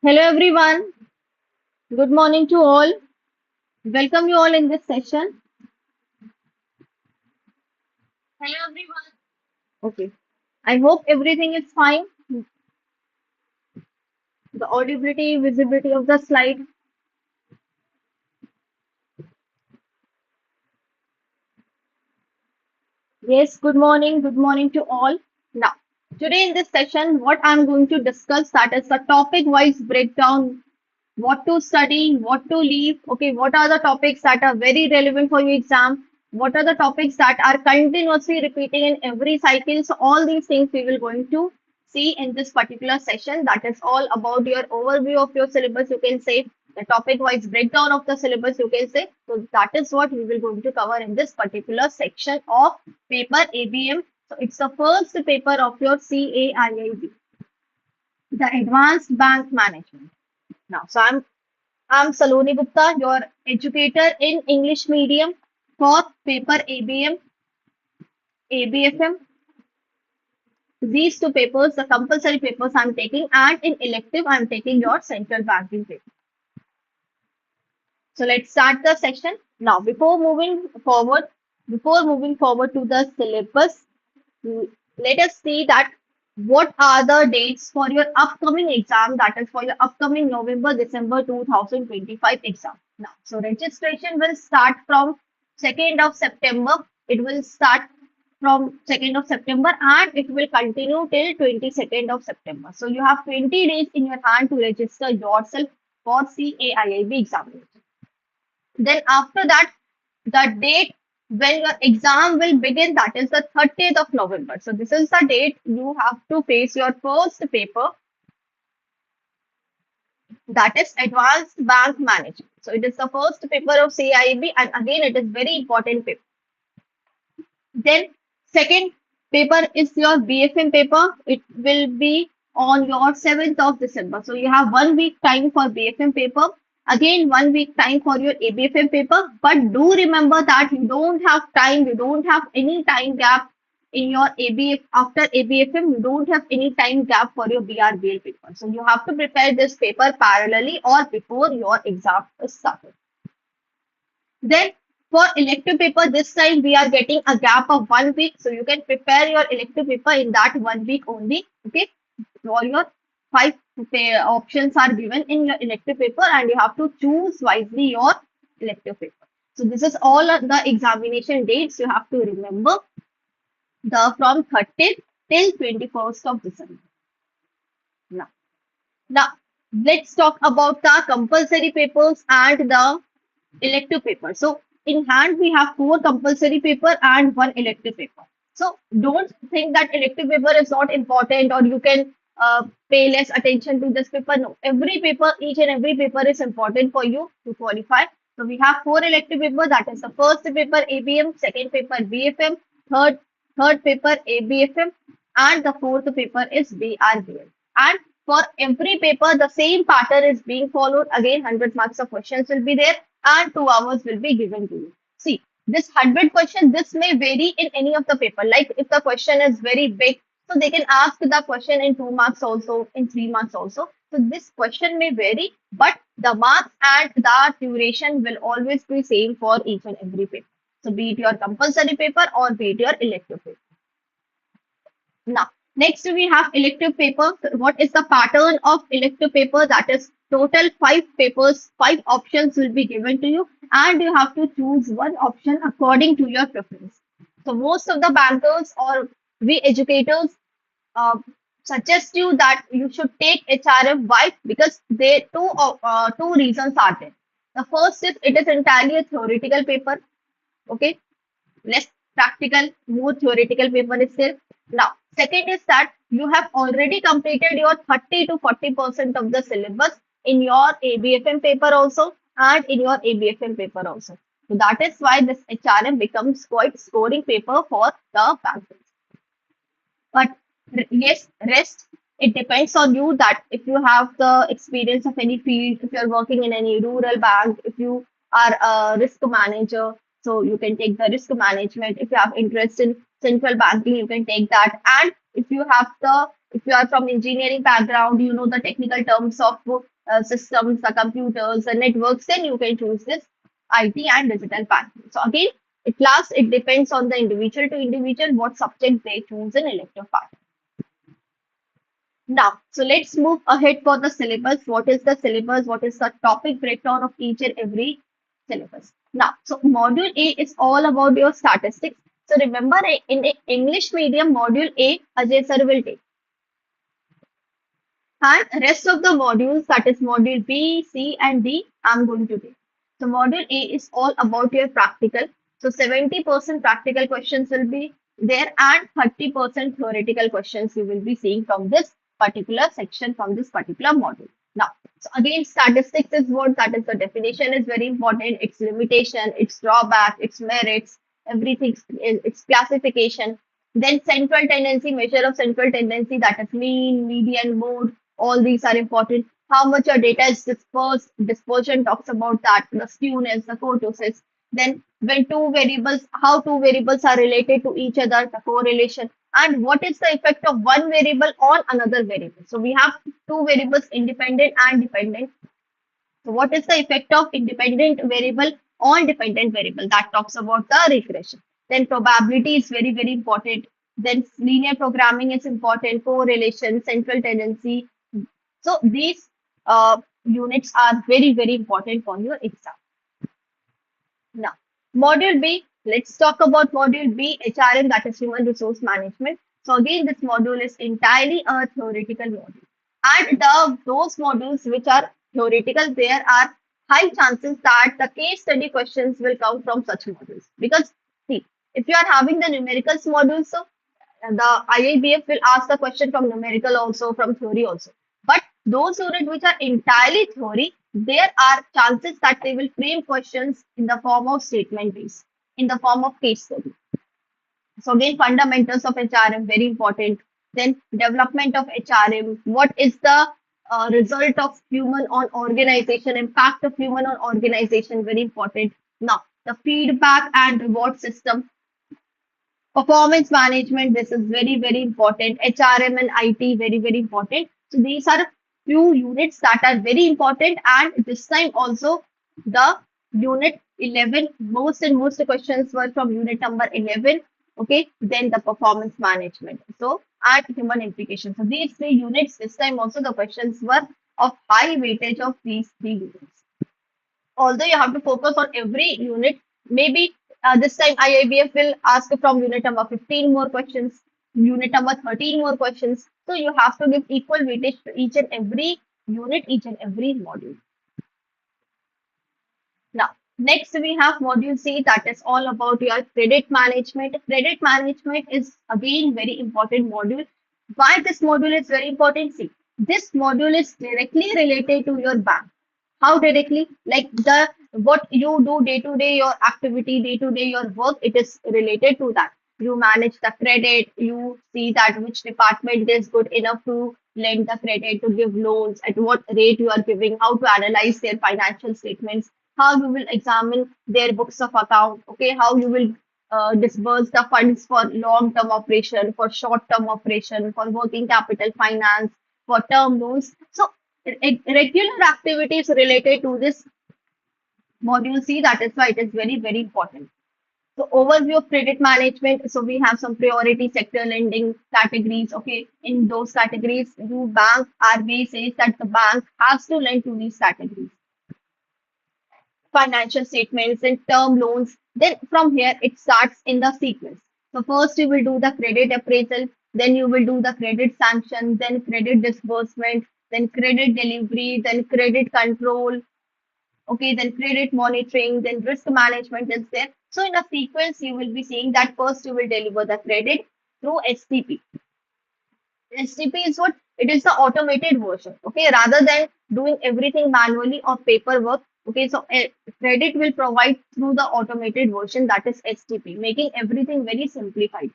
Hello everyone. Good morning to all. Welcome you all in this session. Hello everyone. Okay. I hope everything is fine. The audibility, visibility of the slide. Yes, good morning. Good morning to all. Now, today in this session, what I'm going to discuss that is the topic-wise breakdown, what to study, what to leave. Okay, what are the topics that are very relevant for your exam? What are the topics that are continuously repeating in every cycle? So all these things we will going to see in this particular session. That is all about your overview of your syllabus. You can say the topic-wise breakdown of the syllabus. You can say so. That is what we will going to cover in this particular section of paper ABM. So it's the first paper of your CAIIB, the Advanced Bank Management. Now, so I'm Saloni Gupta, your educator in English medium for paper ABM, ABFM. These two papers, the compulsory papers I'm taking, and in elective I'm taking your central banking paper. So let's start the session. Now, before moving forward to the syllabus, let us see that what are the dates for your upcoming exam, that is for your upcoming November-December 2025 exam. Now, so registration will start from 2nd of September. It will start from 2nd of September and it will continue till 22nd of September. So you have 20 days in your hand to register yourself for CAIIB examination. Then after that, the date when your exam will begin, that is the 30th of November. So this is the date you have to face your first paper, that is Advanced Bank Management. So it is the first paper of CAIIB and again it is very important paper. Then second paper is your BFM paper. It will be on your 7th of December. So you have 1 week time for BFM paper. Again, 1 week time for your ABFM paper. But do remember that you don't have time, you don't have any time gap in your ABF after ABFM, you don't have any time gap for your BRBL paper. So you have to prepare this paper parallelly or before your exam is started. Then for elective paper, this time we are getting a gap of 1 week. So you can prepare your elective paper in that 1 week only. Okay. All your five options are given in your elective paper and you have to choose wisely your elective paper. So this is all the examination dates you have to remember. The from 30th till 21st of December. Now let's talk about the compulsory papers and the elective paper. So in hand we have 4 compulsory paper and 1 elective paper. So don't think that elective paper is not important or you can pay less attention to this paper. No, every paper, each and every paper is important for you to qualify. So we have 4 elective paper. That is the first paper ABM, second paper BFM, third paper ABFM, and the fourth paper is BRBL. And for every paper, the same pattern is being followed. Again, 100 marks of questions will be there and 2 hours will be given to you. See, this 100 question, this may vary in any of the paper. Like if the question is very big, so they can ask the question in 2 marks also, in 3 marks also. So this question may vary, but the marks and the duration will always be same for each and every paper. So be it your compulsory paper or be it your elective paper. Now, next we have elective paper. What is the pattern of elective paper? That is total 5 papers, 5 options will be given to you and you have to choose one option according to your preference. So most of the bankers or we educators uh, suggest you that you should take HRF. Why? Because they two reasons are there. The first is it is entirely a theoretical paper. Okay, less practical, more theoretical paper is there. Now, second is that you have already completed your 30 to 40% of the syllabus in your ABFM paper also and in your ABFM paper also. So that is why this HRM becomes quite scoring paper for the bankers. But yes, rest it depends on you that if you have the experience of any field, if you're working in any rural bank, if you are a risk manager, So you can take the risk management. If you have interest in central banking, you can take that. And if you are from engineering background, you know the technical terms of systems, the computers, the networks, then you can choose this IT and digital banking. So again, it depends on the individual to individual what subject they choose in elective part. Now, so let's move ahead for the syllabus. What is the syllabus? What is the topic breakdown of each and every syllabus? Now, so module A is all about your statistics. So remember, in the English medium, module A, Ajay sir will take. And rest of the modules, that is module B, C, and D, I'm going to take. So module A is all about your practical. So 70% practical questions will be there and 30% theoretical questions you will be seeing from this particular section, from this particular module. Now, so again, statistics is what, that is the definition is very important, its limitation, its drawback, its merits, everything, its classification. Then central tendency, measure of central tendency, that is mean, median, mode, all these are important. How much your data is dispersed, dispersion talks about that, the skewness, the kurtosis. Then when two variables, how two variables are related to each other, the correlation, and what is the effect of one variable on another variable. So we have two variables, independent and dependent. So what is the effect of independent variable on dependent variable? That talks about the regression. Then probability is very, very important. Then linear programming is important, correlation, central tendency. So these units are very, very important for your exam. Now, module B, let's talk about module B, HRM, that is human resource management. So again, this module is entirely a theoretical module. And those modules which are theoretical, there are high chances that the case study questions will come from such modules. Because see, if you are having the numericals module, so the IIBF will ask the question from numerical also, from theory also. But those units which are entirely theory, there are chances that they will frame questions in the form of statement based, in the form of case study. So again, fundamentals of HRM, very important. Then development of HRM, what is the result of human on organization, impact of human on organization, very important. Now, the feedback and reward system, performance management, this is very, very important. HRM and IT, very, very important. So these are few units that are very important. And this time also the unit 11, most questions were from unit number 11. Okay, then the performance management. So and human implications. So these three units, this time also the questions were of high weightage of these three units. Although you have to focus on every unit, maybe this time IIBF will ask from unit number 15 more questions, unit number 13 more questions. So you have to give equal weightage to each and every unit, each and every module. Now, next we have module C, that is all about your credit management. Credit management is again very important module. Why this module is very important? See, this module is directly related to your bank. How directly? Like what you do day to day, your activity, day to day, your work, it is related to that. You manage the credit, you see that which department is good enough to lend the credit, to give loans, at what rate you are giving, how to analyze their financial statements, how you will examine their books of account, okay, how you will disburse the funds for long-term operation, for short-term operation, for working capital finance, for term loans. So regular activities related to this module C, that is why it is very, very important. So overview of credit management. So we have some priority sector lending categories. Okay, in those categories, you bank, RBI says that the bank has to lend to these categories. Financial statements and term loans. Then from here, it starts in the sequence. So first you will do the credit appraisal, then you will do the credit sanction, then credit disbursement, then credit delivery, then credit control. Okay, then credit monitoring, then risk management is there. So in a sequence, you will be seeing that first you will deliver the credit through STP. STP is what? It is the automated version. Okay, rather than doing everything manually or paperwork. Okay, so credit will provide through the automated version, that is STP, making everything very simplified.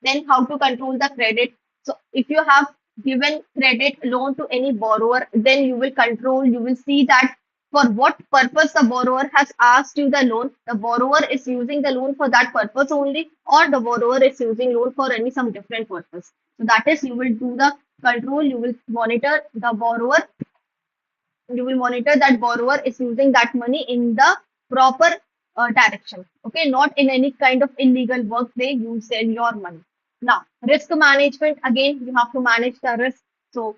Then how to control the credit. So if you have given credit loan to any borrower, then you will control, you will see that for what purpose the borrower has asked you the loan. The borrower is using the loan for that purpose only, or the borrower is using loan for any some different purpose. So that is, you will do the control, you will monitor the borrower, you will monitor that borrower is using that money in the proper direction. Okay, not in any kind of illegal work they use your money. Now, risk management, again, you have to manage the risk. So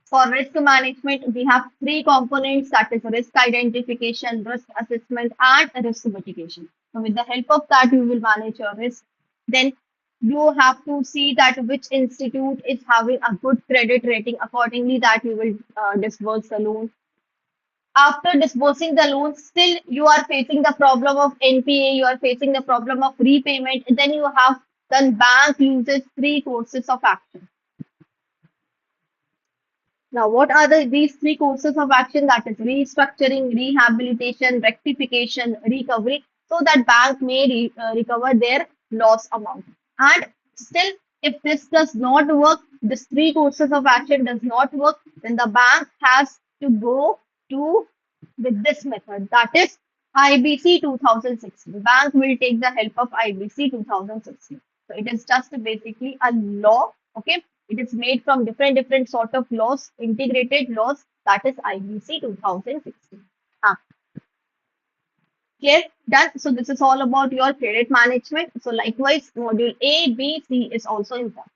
for risk management, we have three components, that is risk identification, risk assessment, and risk mitigation. So with the help of that, you will manage your risk. Then you have to see that which institute is having a good credit rating. Accordingly, that you will disburse the loan. After disbursing the loan, still you are facing the problem of NPA, you are facing the problem of repayment. Then you have done bank uses three courses of action. Now, what are these three courses of action? That is restructuring, rehabilitation, rectification, recovery, so that bank may recover their loss amount. And still, if this does not work, this three courses of action does not work, then the bank has to go to with this method. That is IBC 2016. Bank will take the help of IBC 2016. So it is just basically a law. Okay. It is made from different sort of laws, integrated laws, that is IBC 2016. Clear? Done. So this is all about your credit management. So likewise, module A, B, C is also important.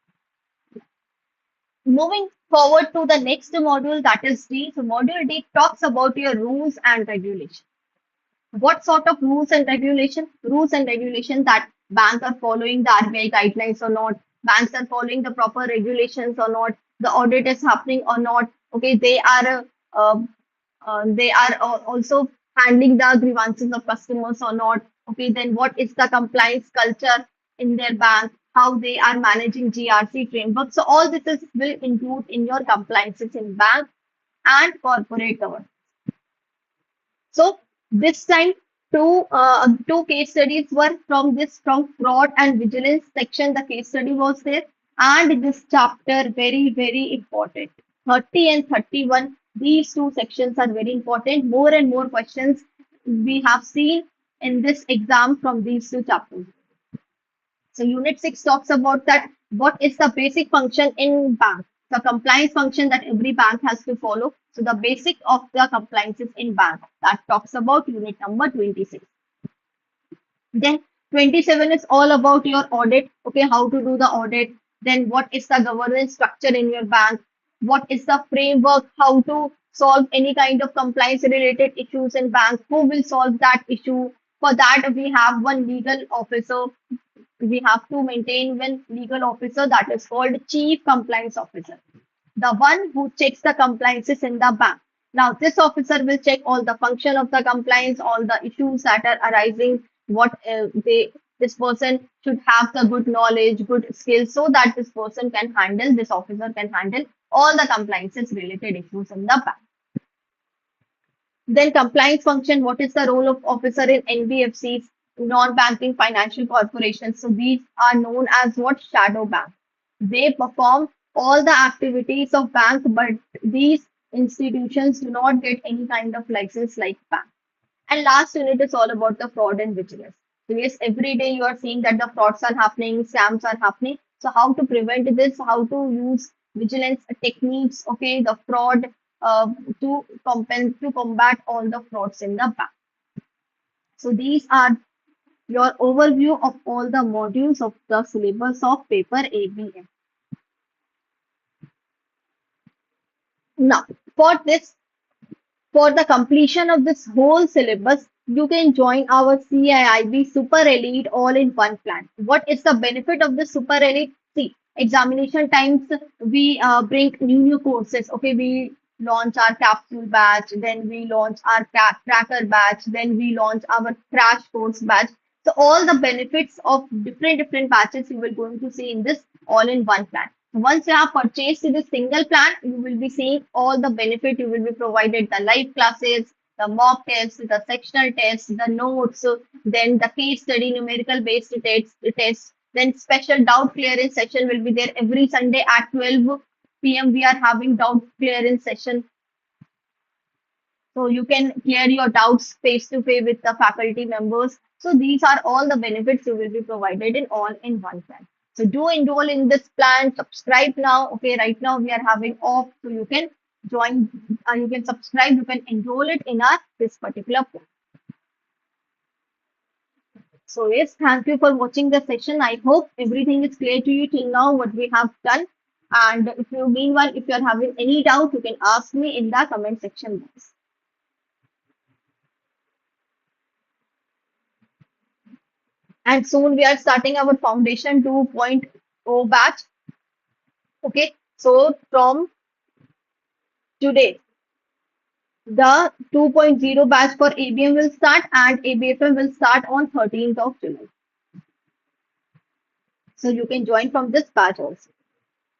Moving forward to the next module, that is D. So module D talks about your rules and regulations. What sort of rules and regulation? Rules and regulation that banks are following the RBI guidelines or not, banks are following the proper regulations or not, the audit is happening or not. Okay, they are also handling the grievances of customers or not. Okay, then what is the compliance culture in their bank, how they are managing GRC framework. So all this will include in your compliances in bank and corporate governance. So this time two case studies were from fraud and vigilance section. The case study was there, and this chapter very important. 30 and 31. These two sections are very important. More and more questions we have seen in this exam from these two chapters. So Unit 6 talks about that what is the basic function in bank, the compliance function that every bank has to follow. So the basic of the compliances in bank, that talks about unit number 26. Then 27 is all about your audit. Okay, how to do the audit. Then what is the governance structure in your bank? What is the framework? How to solve any kind of compliance related issues in bank? Who will solve that issue? For that, we have one legal officer. We have to maintain one legal officer, that is called Chief Compliance Officer, the one who checks the compliances in the bank. Now, this officer will check all the function of the compliance, all the issues that are arising, what this person should have the good knowledge, good skills, so that this officer can handle all the compliances related issues in the bank. Then compliance function, what is the role of officer in NBFCs, non-banking financial corporations? So these are known as what? Shadow bank. They perform all the activities of bank, but these institutions do not get any kind of license like bank. And last unit is all about the fraud and vigilance. So yes, every day you are seeing that the frauds are happening, scams are happening. So how to prevent this, how to use vigilance techniques, okay, the fraud to combat all the frauds in the bank. So these are your overview of all the modules of the syllabus of paper ABM. Now, for the completion of this whole syllabus, you can join our CAIIB Super Elite all-in-one plan. What is the benefit of the Super Elite? See, examination times we bring new courses. Okay, we launch our capsule batch, then we launch our cracker batch, then we launch our crash course batch. So all the benefits of different batches you will going to see in this all-in-one plan. Once you have purchased this single plan, you will be seeing all the benefit. You will be provided the live classes, the mock tests, the sectional tests, the notes, then the case study, numerical based tests, then special doubt clearance session will be there every Sunday at 12 p.m. We are having doubt clearance session. So you can clear your doubts face to face with the faculty members. So these are all the benefits you will be provided in all in one plan. So do enroll in this plan, subscribe now. Okay, right now we are having off, so you can join, you can subscribe, you can enroll it in our this particular plan. So yes, thank you for watching the session. I hope everything is clear to you till now what we have done. And if you meanwhile, if you are having any doubt, you can ask me in the comment section box. And soon we are starting our foundation 2.0 batch. Okay, so from today, the 2.0 batch for ABM will start and ABFM will start on 13th of July. So you can join from this batch also.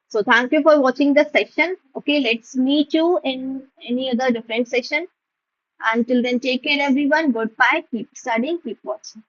So thank you for watching the session. Okay, let's meet you in any other different session. Until then, take care everyone. Goodbye. Keep studying, keep watching.